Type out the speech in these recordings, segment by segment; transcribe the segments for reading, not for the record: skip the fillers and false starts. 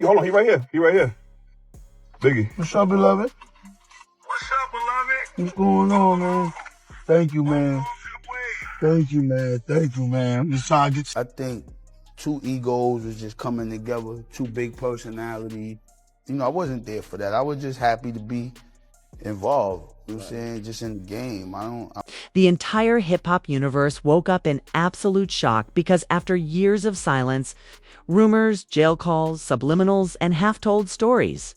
Yo, hold on, he right here. He right here. Biggie. What's up, beloved? What's up, beloved? What's going on, man? Thank you, man. Thank you, man. Thank you, man. I'm just trying to get... I think two egos was just coming together, two big personalities. You know, I wasn't there for that. I was just happy to be involved. You know what I'm saying? Just in the game. The entire hip-hop universe woke up in absolute shock because after years of silence, rumors, jail calls, subliminals, and half-told stories,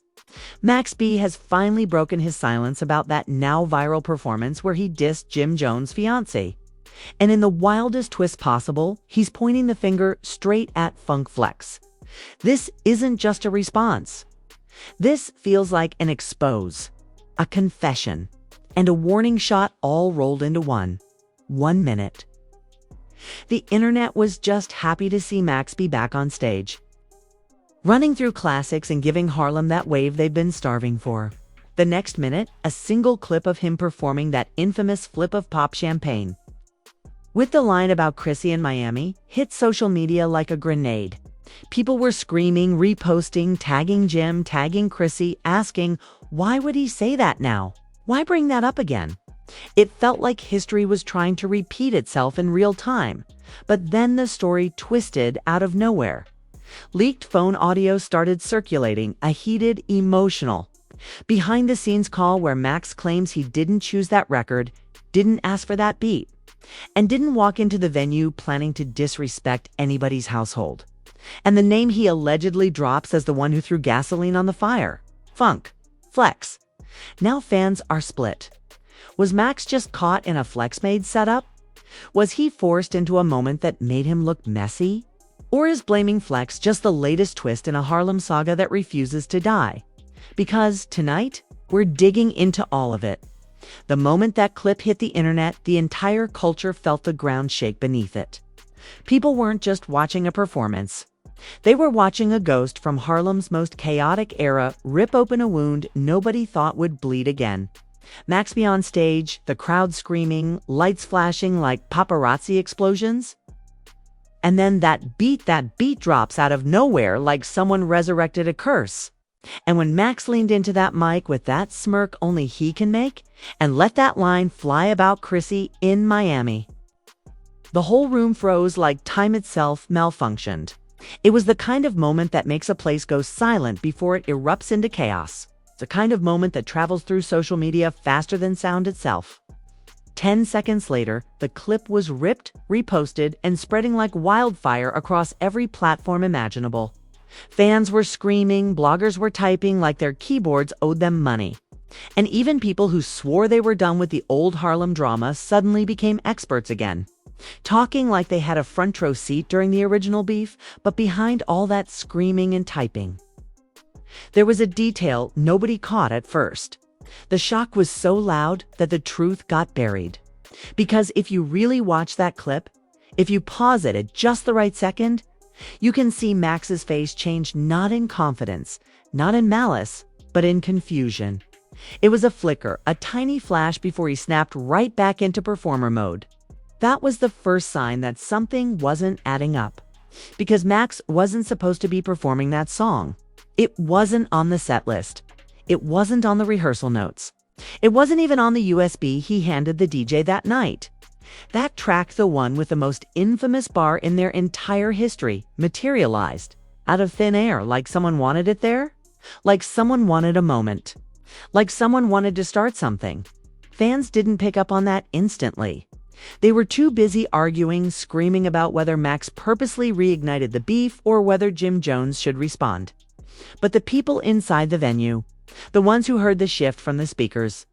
Max B has finally broken his silence about that now-viral performance where he dissed Jim Jones' Fiancée. And in the wildest twist possible, he's pointing the finger straight at Funk Flex. This isn't just a response. This feels like an expose, a confession, and a warning shot all rolled into one. 1 minute. The internet was just happy to see Max be back on stage, running through classics and giving Harlem that wave they've been starving for. The next minute, a single clip of him performing that infamous flip of pop champagne, with the line about Chrissy in Miami, hit social media like a grenade. People were screaming, reposting, tagging Jim, tagging Chrissy, asking, why would he say that now? Why bring that up again? It felt like history was trying to repeat itself in real time. But then the story twisted out of nowhere. Leaked phone audio started circulating, a heated, emotional, behind-the-scenes call where Max claims he didn't choose that record, didn't ask for that beat, and didn't walk into the venue planning to disrespect anybody's household. And the name he allegedly drops as the one who threw gasoline on the fire, Funk Flex. Now fans are split. Was Max just caught in a Flex-made setup? Was he forced into a moment that made him look messy? Or is blaming Flex just the latest twist in a Harlem saga that refuses to die? Because tonight, we're digging into all of it. The moment that clip hit the internet, the entire culture felt the ground shake beneath it. People weren't just watching a performance. They were watching a ghost from Harlem's most chaotic era rip open a wound nobody thought would bleed again. Max B on stage, the crowd screaming, lights flashing like paparazzi explosions. And then that beat drops out of nowhere like someone resurrected a curse. And when Max leaned into that mic with that smirk only he can make, and let that line fly about Chrissy in Miami, the whole room froze like time itself malfunctioned. It was the kind of moment that makes a place go silent before it erupts into chaos. It's a kind of moment that travels through social media faster than sound itself. 10 seconds later, the clip was ripped, reposted, and spreading like wildfire across every platform imaginable. Fans were screaming, bloggers were typing like their keyboards owed them money. And even people who swore they were done with the old Harlem drama suddenly became experts again, talking like they had a front row seat during the original beef, but behind all that screaming and typing, there was a detail nobody caught at first. The shock was so loud that the truth got buried. Because if you really watch that clip, if you pause it at just the right second, you can see Max's face change not in confidence, not in malice, but in confusion. It was a flicker, a tiny flash before he snapped right back into performer mode. That was the first sign that something wasn't adding up. Because Max wasn't supposed to be performing that song. It wasn't on the set list. It wasn't on the rehearsal notes. It wasn't even on the USB he handed the DJ that night. That track, the one with the most infamous bar in their entire history, materialized out of thin air like someone wanted it there, like someone wanted a moment, like someone wanted to start something. Fans didn't pick up on that instantly. They were too busy arguing, screaming about whether Max purposely reignited the beef or whether Jim Jones should respond. But the people inside the venue, the ones who heard the shift from the speakers,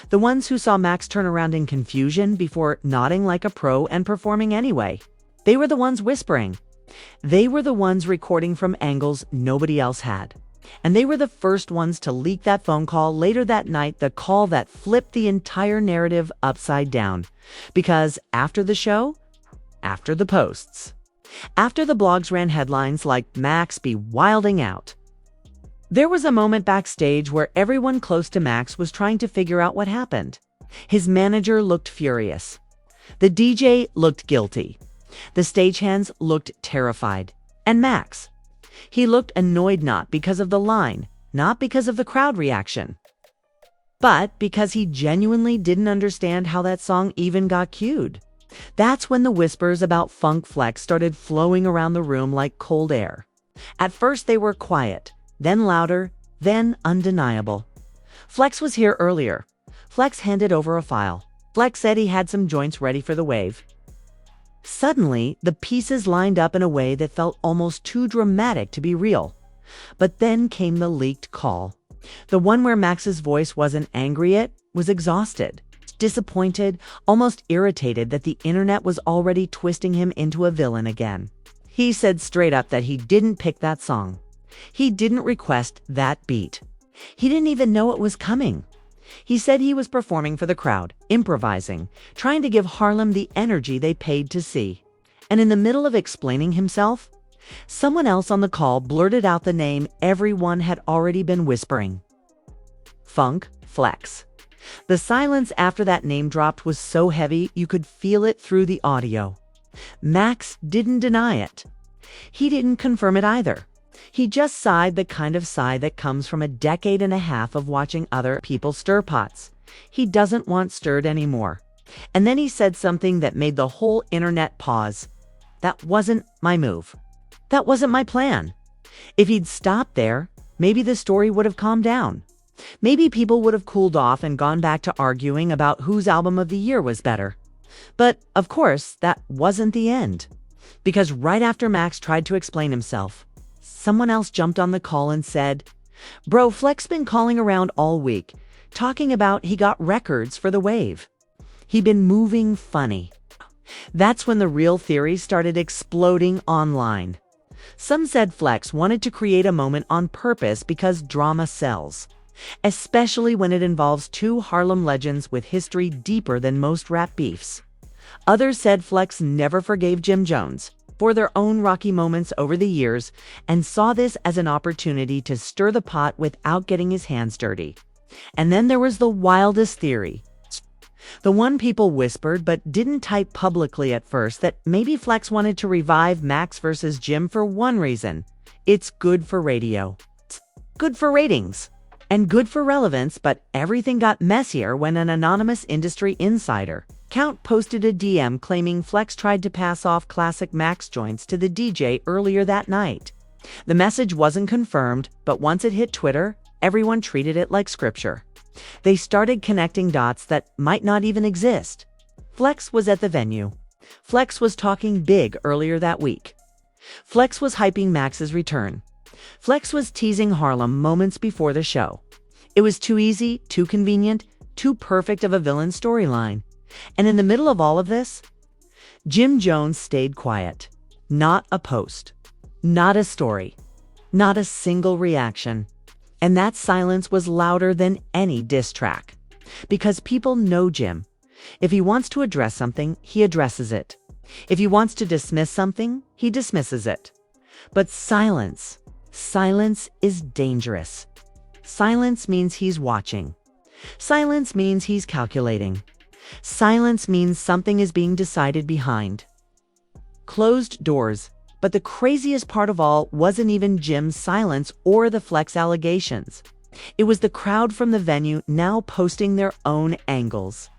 the ones who saw Max turn around in confusion before nodding like a pro and performing anyway, they were the ones whispering. They were the ones recording from angles nobody else had. And they were the first ones to leak that phone call later that night, the call that flipped the entire narrative upside down. Because after the show, after the posts, after the blogs ran headlines like Max be wilding out, there was a moment backstage where everyone close to Max was trying to figure out what happened. His manager looked furious. The DJ looked guilty. The stagehands looked terrified. And Max, He looked annoyed not because of the line, not because of the crowd reaction, but because he genuinely didn't understand how that song even got cued. That's when the whispers about Funk Flex started flowing around the room like cold air. At first they were quiet, then louder, then undeniable. Flex was here earlier. Flex handed over a file. Flex said he had some joints ready for the wave. Suddenly, the pieces lined up in a way that felt almost too dramatic to be real. But then came the leaked call. The one where Max's voice wasn't angry, it was exhausted, disappointed, almost irritated that the internet was already twisting him into a villain again. He said straight up that he didn't pick that song. He didn't request that beat. He didn't even know it was coming. He said he was performing for the crowd, improvising, trying to give Harlem the energy they paid to see. And in the middle of explaining himself, someone else on the call blurted out the name everyone had already been whispering. Funk Flex. The silence after that name dropped was so heavy you could feel it through the audio. Max didn't deny it. He didn't confirm it either. He just sighed, the kind of sigh that comes from a decade and a half of watching other people stir pots. He doesn't want stirred anymore. And then he said something that made the whole internet pause. That wasn't my move. That wasn't my plan. If he'd stopped there, maybe the story would have calmed down. Maybe people would have cooled off and gone back to arguing about whose album of the year was better. But, of course, that wasn't the end. Because right after Max tried to explain himself, someone else jumped on the call and said, "Bro, Flex been calling around all week, talking about he got records for the wave. He been moving funny." That's when the real theories started exploding online. Some said Flex wanted to create a moment on purpose because drama sells, especially when it involves two Harlem legends with history deeper than most rap beefs. Others said Flex never forgave Jim Jones for their own rocky moments over the years and saw this as an opportunity to stir the pot without getting his hands dirty. And then there was the wildest theory, the one people whispered but didn't type publicly at first, that maybe Flex wanted to revive Max versus Jim for one reason. It's good for radio. It's good for ratings. And good for relevance, but everything got messier when an anonymous industry insider, Count, posted a DM claiming Flex tried to pass off classic Max joints to the DJ earlier that night. The message wasn't confirmed, but once it hit Twitter, everyone treated it like scripture. They started connecting dots that might not even exist. Flex was at the venue. Flex was talking big earlier that week. Flex was hyping Max's return. Flex was teasing Harlem moments before the show. It was too easy, too convenient, too perfect of a villain storyline. And in the middle of all of this, Jim Jones stayed quiet. Not a post. Not a story. Not a single reaction. And that silence was louder than any diss track. Because people know Jim. If he wants to address something, he addresses it. If he wants to dismiss something, he dismisses it. But silence is dangerous. Silence means he's watching. Silence means he's calculating. Silence means something is being decided behind closed doors. But the craziest part of all wasn't even Jim's silence or the Flex allegations. It was the crowd from the venue now posting their own angles,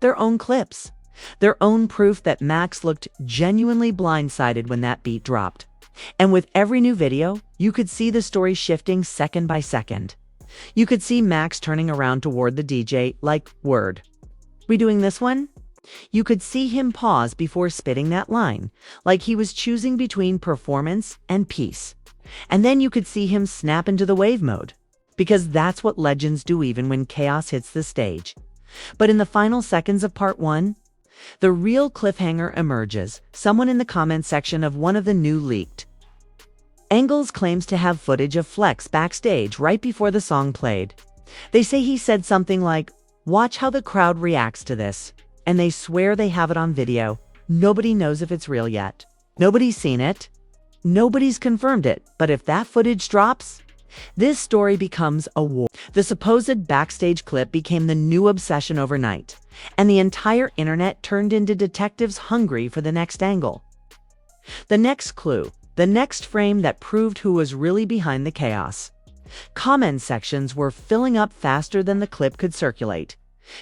their own clips, their own proof that Max looked genuinely blindsided when that beat dropped. And with every new video, you could see the story shifting second by second. You could see Max turning around toward the DJ like, "Word. We doing this one?" You could see him pause before spitting that line, like he was choosing between performance and peace. And then you could see him snap into the wave mode, because that's what legends do even when chaos hits the stage. But in the final seconds of part one, the real cliffhanger emerges. Someone in the comment section of one of the new leaked angles claims to have footage of Flex backstage right before the song played. They say he said something like, "Watch how the crowd reacts to this." And they swear they have it on video. Nobody knows if it's real yet. Nobody's seen it. Nobody's confirmed it. But if that footage drops, this story becomes a war. The supposed backstage clip became the new obsession overnight, and the entire internet turned into detectives hungry for the next angle. The next clue, the next frame that proved who was really behind the chaos. Comment sections were filling up faster than the clip could circulate.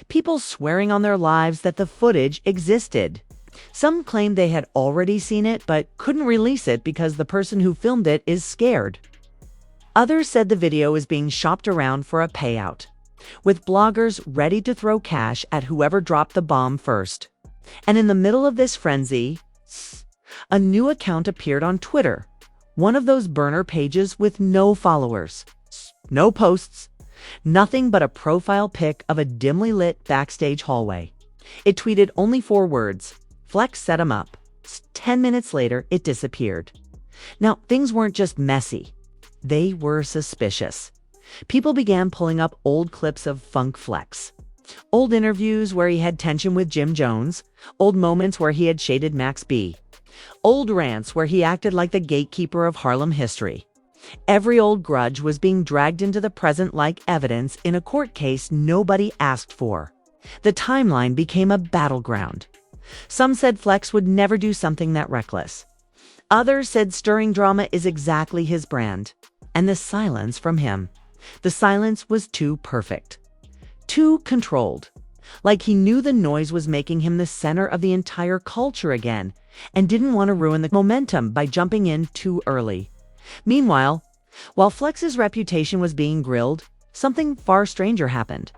People swearing on their lives that the footage existed. Some claimed they had already seen it but couldn't release it because the person who filmed it is scared. Others said the video is being shopped around for a payout, with bloggers ready to throw cash at whoever dropped the bomb first. And in the middle of this frenzy, a new account appeared on Twitter, one of those burner pages with no followers, no posts, nothing but a profile pic of a dimly lit backstage hallway. It tweeted only 4 words, "Flex set him up." 10 minutes later, it disappeared. Now, things weren't just messy. They were suspicious. People began pulling up old clips of Funk Flex. Old interviews where he had tension with Jim Jones, old moments where he had shaded Max B, old rants where he acted like the gatekeeper of Harlem history. Every old grudge was being dragged into the present like evidence in a court case nobody asked for. The timeline became a battleground. Some said Flex would never do something that reckless. Others said stirring drama is exactly his brand. And the silence from him. The silence was too perfect. Too controlled. Like he knew the noise was making him the center of the entire culture again and didn't want to ruin the momentum by jumping in too early. Meanwhile, while Flex's reputation was being grilled, something far stranger happened.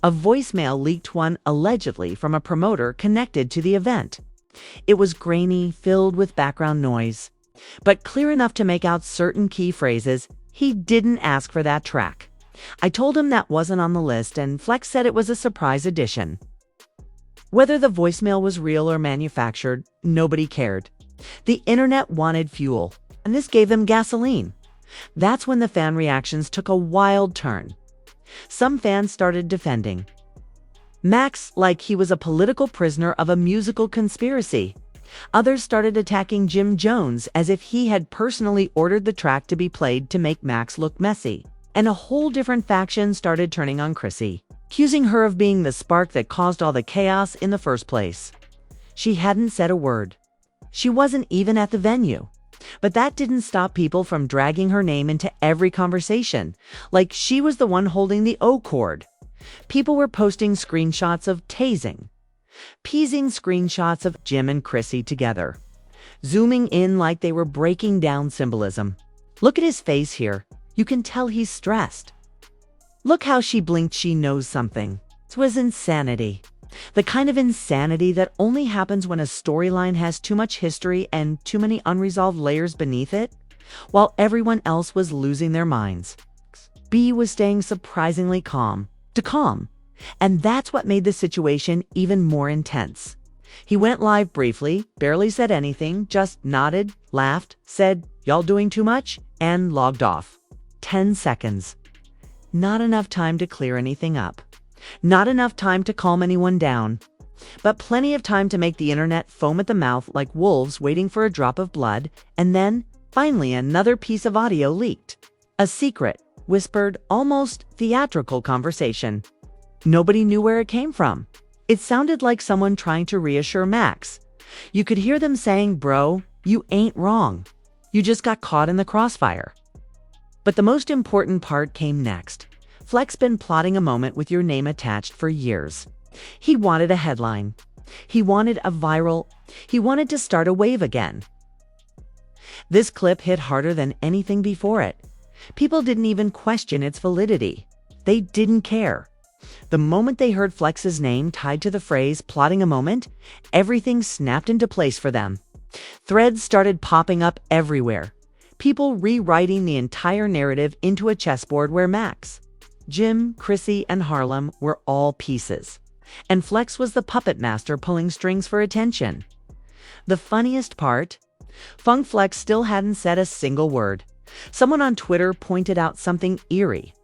A voicemail leaked, one allegedly from a promoter connected to the event. It was grainy, filled with background noise, but clear enough to make out certain key phrases. He didn't ask for that track. I told him that wasn't on the list, and Flex said it was a surprise addition. Whether the voicemail was real or manufactured, nobody cared. The internet wanted fuel, and this gave them gasoline. That's when the fan reactions took a wild turn. Some fans started defending Max like he was a political prisoner of a musical conspiracy. Others started attacking Jim Jones as if he had personally ordered the track to be played to make Max look messy. And a whole different faction started turning on Chrissy, accusing her of being the spark that caused all the chaos in the first place. She hadn't said a word. She wasn't even at the venue. But that didn't stop people from dragging her name into every conversation, like she was the one holding the O chord. People were posting screenshots of tasing, piecing screenshots of Jim and Chrissy together, zooming in like they were breaking down symbolism. Look at his face here. You can tell he's stressed. Look how she blinked, she knows something. It was insanity. The kind of insanity that only happens when a storyline has too much history and too many unresolved layers beneath it, while everyone else was losing their minds. B was staying surprisingly calm. And that's what made the situation even more intense. He went live briefly, barely said anything, just nodded, laughed, said, "Y'all doing too much?" and logged off. 10 seconds. Not enough time to clear anything up. Not enough time to calm anyone down. But plenty of time to make the internet foam at the mouth like wolves waiting for a drop of blood, and then, finally, another piece of audio leaked. A secret, whispered, almost theatrical conversation. Nobody knew where it came from. It sounded like someone trying to reassure Max. You could hear them saying, "Bro, you ain't wrong. You just got caught in the crossfire." But the most important part came next. Flex been plotting a moment with your name attached for years. He wanted a headline. He wanted to start a wave again. This clip hit harder than anything before it. People didn't even question its validity. They didn't care. The moment they heard Flex's name tied to the phrase "plotting a moment," everything snapped into place for them. Threads started popping up everywhere. People rewriting the entire narrative into a chessboard where Max, Jim, Chrissy, and Harlem were all pieces. And Flex was the puppet master pulling strings for attention. The funniest part? Funk Flex still hadn't said a single word. Someone on Twitter pointed out something eerie.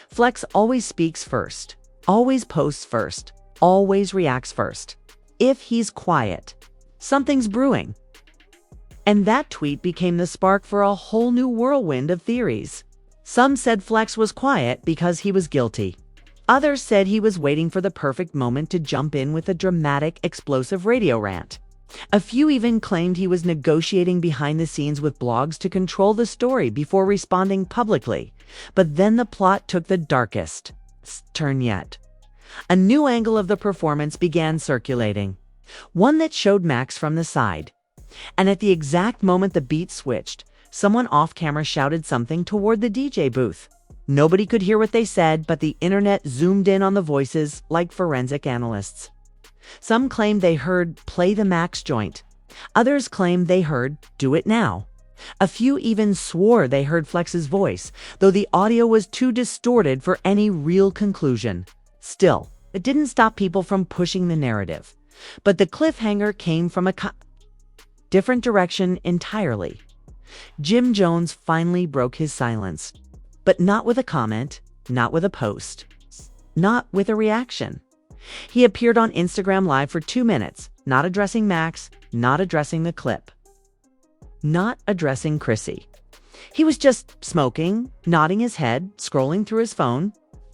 Flex always speaks first, always posts first, always reacts first. If he's quiet, something's brewing. And that tweet became the spark for a whole new whirlwind of theories. Some said Flex was quiet because he was guilty. Others said he was waiting for the perfect moment to jump in with a dramatic, explosive radio rant. A few even claimed he was negotiating behind the scenes with blogs to control the story before responding publicly. But then the plot took the darkest turn yet. A new angle of the performance began circulating, one that showed Max from the side. And at the exact moment the beat switched, someone off-camera shouted something toward the DJ booth. Nobody could hear what they said, but the internet zoomed in on the voices like forensic analysts. Some claimed they heard "play the Max joint." Others claimed they heard "do it now." A few even swore they heard Flex's voice, though the audio was too distorted for any real conclusion. Still, it didn't stop people from pushing the narrative. But the cliffhanger came from a different direction entirely. Jim Jones finally broke his silence. But not with a comment, not with a post, not with a reaction. He appeared on Instagram Live for 2 minutes, not addressing Max, not addressing the clip, not addressing Chrissy. He was just smoking, nodding his head, scrolling through his phone,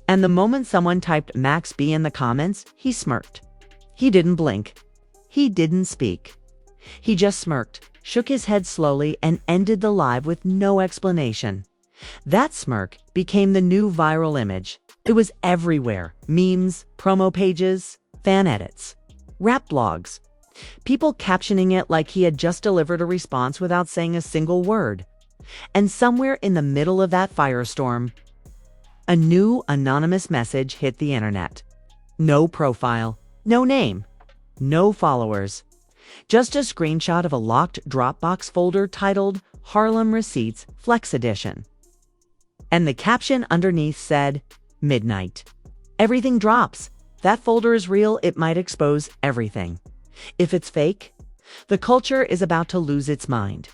and the moment someone typed Max B in the comments, he smirked. He didn't blink. He didn't speak. He just smirked, shook his head slowly, and ended the live with no explanation. That smirk became the new viral image. It was everywhere. Memes, promo pages, fan edits, rap blogs. People captioning it like he had just delivered a response without saying a single word. And somewhere in the middle of that firestorm, a new anonymous message hit the internet. No profile, no name, no followers. Just a screenshot of a locked Dropbox folder titled Harlem Receipts Flex Edition. And the caption underneath said, "Midnight. Everything drops. That folder is real. It might expose everything. If it's fake, the culture is about to lose its mind.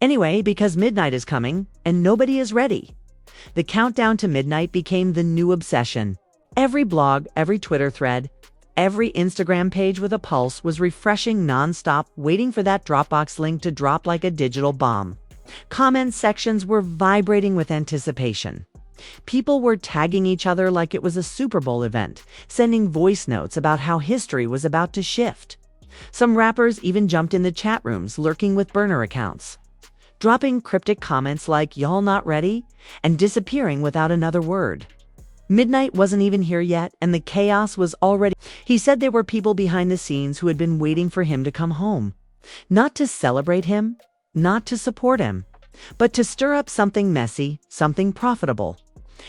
Anyway, because midnight is coming and nobody is ready." The countdown to midnight became the new obsession. Every blog, every Twitter thread, every Instagram page with a pulse was refreshing nonstop, waiting for that Dropbox link to drop like a digital bomb. Comment sections were vibrating with anticipation. People were tagging each other like it was a Super Bowl event, sending voice notes about how history was about to shift. Some rappers even jumped in the chat rooms, lurking with burner accounts, dropping cryptic comments like "y'all not ready," and disappearing without another word. Midnight wasn't even here yet, and the chaos was already. He said there were people behind the scenes who had been waiting for him to come home. Not to celebrate him, not to support him, but to stir up something messy, something profitable,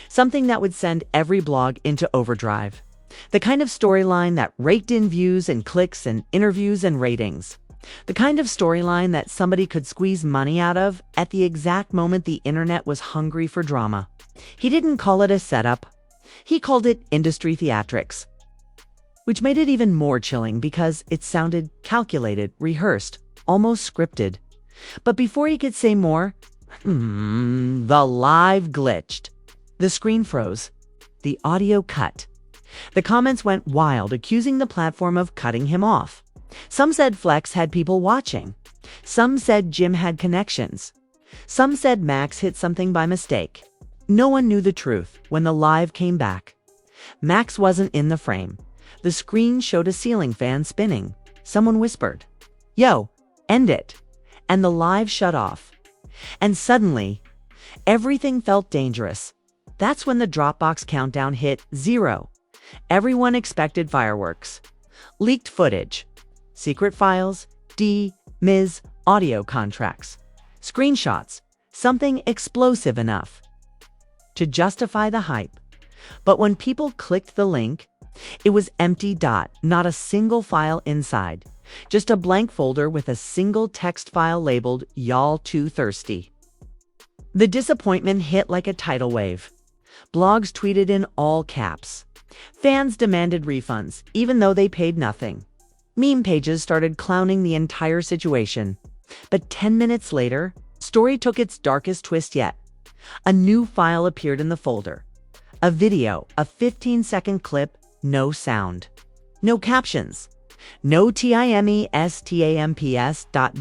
something that would send every blog into overdrive. The kind of storyline that raked in views and clicks and interviews and ratings. The kind of storyline that somebody could squeeze money out of at the exact moment the internet was hungry for drama. He didn't call it a setup. He called it industry theatrics, which made it even more chilling because it sounded calculated, rehearsed, almost scripted. But before he could say more, the live glitched. The screen froze. The audio cut. The comments went wild, accusing the platform of cutting him off. Some said Flex had people watching. Some said Jim had connections. Some said Max hit something by mistake. No one knew the truth when the live came back. Max wasn't in the frame. The screen showed a ceiling fan spinning. Someone whispered, "Yo, end it." And the live shut off. And suddenly, everything felt dangerous. That's when the Dropbox countdown hit 0. Everyone expected fireworks. Leaked footage. Secret files. Ms. audio contracts. Screenshots. Something explosive enough to justify the hype. But when people clicked the link, it was empty. Not a single file inside. Just a blank folder with a single text file labeled "Y'all Too Thirsty." The disappointment hit like a tidal wave. Blogs tweeted in all caps. Fans demanded refunds, even though they paid nothing. Meme pages started clowning the entire situation. But 10 minutes later, story took its darkest twist yet. A new file appeared in the folder. A video, a 15-second clip, no sound. No captions. No timestamps.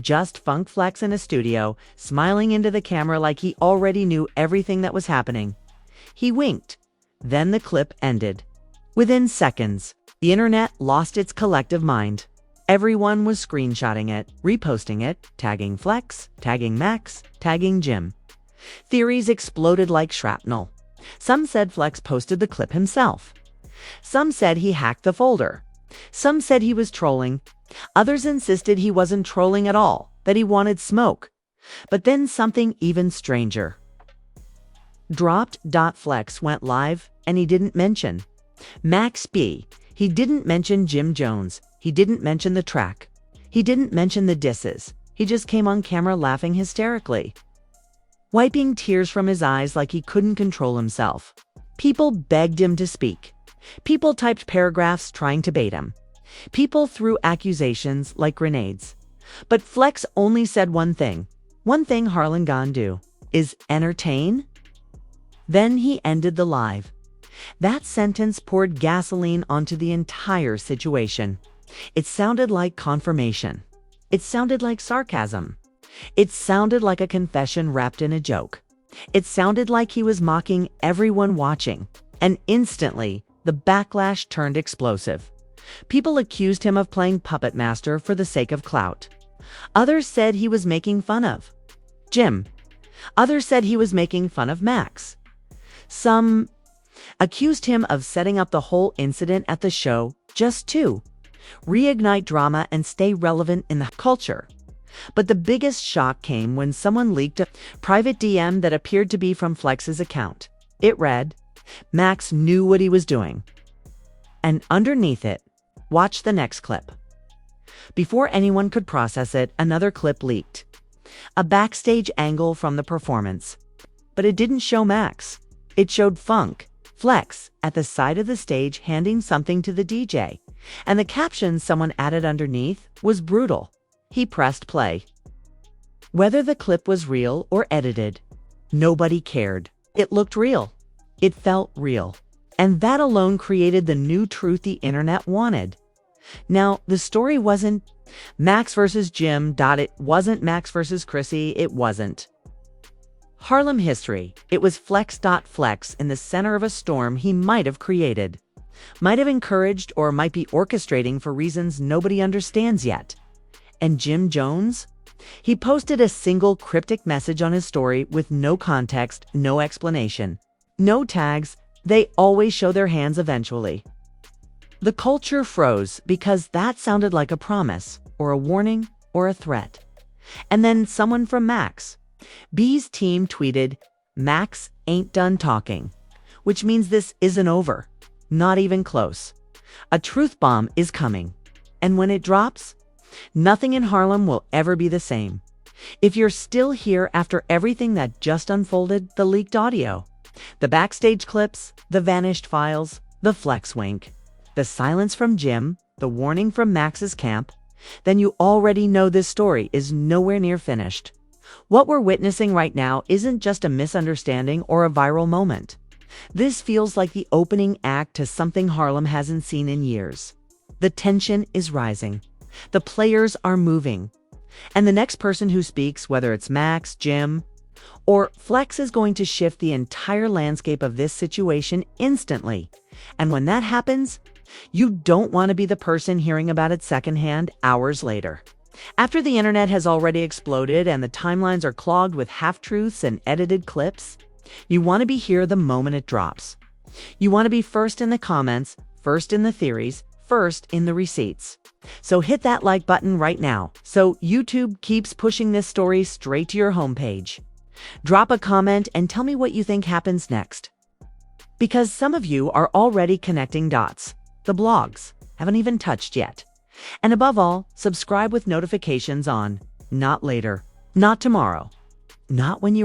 Just Funk Flex in a studio, smiling into the camera like he already knew everything that was happening. He winked. Then the clip ended. Within seconds, the internet lost its collective mind. Everyone was screenshotting it, reposting it, tagging Flex, tagging Max, tagging Jim. Theories exploded like shrapnel. Some said Flex posted the clip himself. Some said he hacked the folder. Some said he was trolling. Others insisted he wasn't trolling at all, that he wanted smoke. But then something even stranger. Dropped.flex went live, and he didn't mention Max B. He didn't mention Jim Jones. He didn't mention the track. He didn't mention the disses. He just came on camera laughing hysterically, wiping tears from his eyes like he couldn't control himself. People begged him to speak. People typed paragraphs trying to bait him. People threw accusations like grenades. But Flex only said one thing Harlem gon' do, is entertain. Then he ended the live. That sentence poured gasoline onto the entire situation. It sounded like confirmation. It sounded like sarcasm. It sounded like a confession wrapped in a joke. It sounded like he was mocking everyone watching. And instantly, the backlash turned explosive. People accused him of playing puppet master for the sake of clout. Others said he was making fun of Jim. Others said he was making fun of Max. Some accused him of setting up the whole incident at the show just to reignite drama and stay relevant in the culture. But the biggest shock came when someone leaked a private DM that appeared to be from Flex's account. It read, "Max knew what he was doing." And underneath it, watch the next clip. Before anyone could process it, another clip leaked. A backstage angle from the performance. But it didn't show Max. It showed Flex, at the side of the stage handing something to the DJ. And the caption someone added underneath was brutal. He pressed play. Whether the clip was real or edited, nobody cared. It looked real. It felt real. And that alone created the new truth the internet wanted. Now, the story wasn't Max versus Jim. It wasn't Max versus Chrissy. It wasn't Harlem history. It was Flex in the center of a storm he might have created, might have encouraged, or might be orchestrating for reasons nobody understands yet. And Jim Jones? He posted a single cryptic message on his story with no context, no explanation, no tags. They always show their hands eventually. The culture froze because that sounded like a promise, or a warning, or a threat. And then someone from Max B's team tweeted, "Max ain't done talking," which means this isn't over. Not even close. A truth bomb is coming. And when it drops, nothing in Harlem will ever be the same. If you're still here after everything that just unfolded, the leaked audio, the backstage clips, the vanished files, the Flex wink, the silence from Jim, the warning from Max's camp, then you already know this story is nowhere near finished. What we're witnessing right now isn't just a misunderstanding or a viral moment. This feels like the opening act to something Harlem hasn't seen in years. The tension is rising. The players are moving. And the next person who speaks, whether it's Max, Jim, or Flex, is going to shift the entire landscape of this situation instantly. And when that happens, you don't want to be the person hearing about it secondhand hours later. After the internet has already exploded and the timelines are clogged with half-truths and edited clips, you want to be here the moment it drops. You want to be first in the comments, first in the theories, first in the receipts. So hit that like button right now so YouTube keeps pushing this story straight to your homepage. Drop a comment and tell me what you think happens next. Because some of you are already connecting dots. The blogs haven't even touched yet. And above all, subscribe with notifications on. Not later. Not tomorrow. Not when you